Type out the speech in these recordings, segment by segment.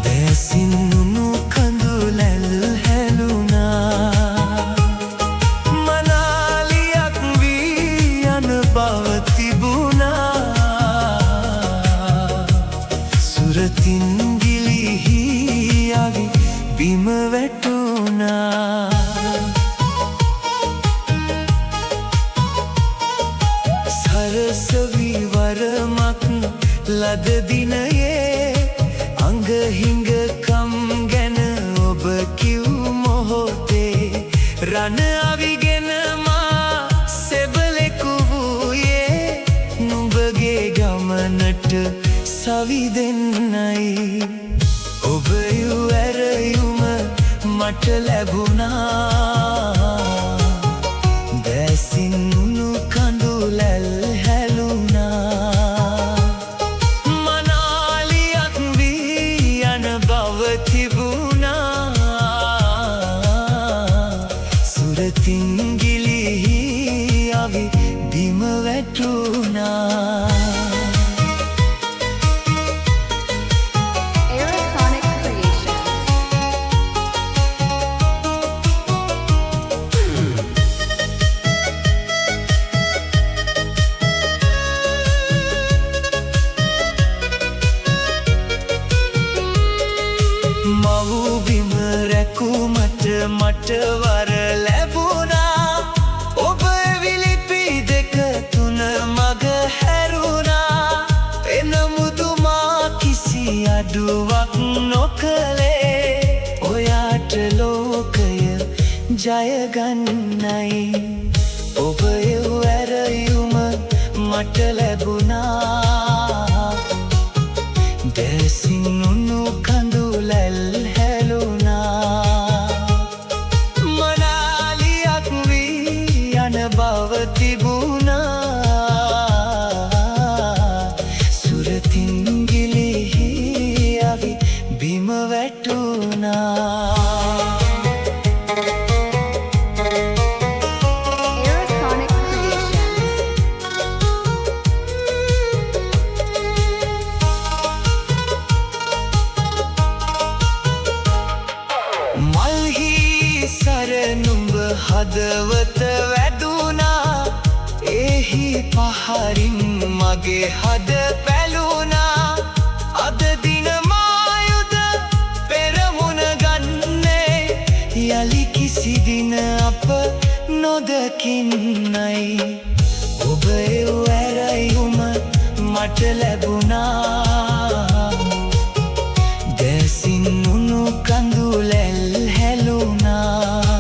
දැසින් උණු කඳුලැල් හැලුණා. මනාලියක් වී යන බව තිබුණා. සුරතින් ගිලිහි යවි බිම වැටුණා. සරසවි වරමක් ලද දිනයේ අංගහිඟකම් ගැන ඔබ කිව් මොහොතේ රණ අවිගෙන මා සෙබලෙකු වූයේ නුඹගේ ගමනට සවි දෙන්නයි. ඔබ ඇරයුම මට ලැබුණා. දැසින් උණු කඳුලැල් හැලුණා. මනාලියක් වී යන බව තිබුණා. සුරතින් ගිලිහි අවි බිම වැටුණා. මව්බිම රැකුමට මට වර ලැබුණා. ඔබ විලිපි දෙක තුන මග හැරුණා. එනමුතුමා කිසි අඩුවක් නොකළේ ඔයාට ලෝකය ජයගන්නයි. ඔබ ඇරයුම මට ලැබුණා. දැසින් උණු කඳුලැල් හැලුණා. මනාලියක් වී යන බව තිබුණා. සුරතින් ගිලිහි අවි බිම වැටුණා. මල්හි සරනුඹ හදවත වැදුනා. එහි පහරින් මගේ හද පැලුණා. අද දින මායුද පෙරමුණ ගන්නේ. යලි කිසි දින අප නොදකින්නයි. ඔබ ඇරයුම මට ලැබුණා. දැසින් උණු කඳුලැල් හැලුණා.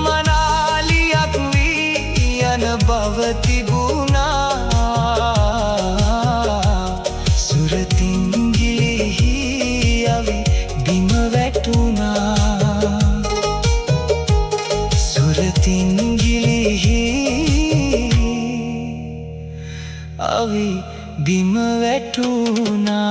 මනාලියක් වී යන බව තිබුණා. සුරතින් ගිලිහි අවි බිම වැටුණා. සුරතින් ගිලිහි අවි බිම වැටුණා.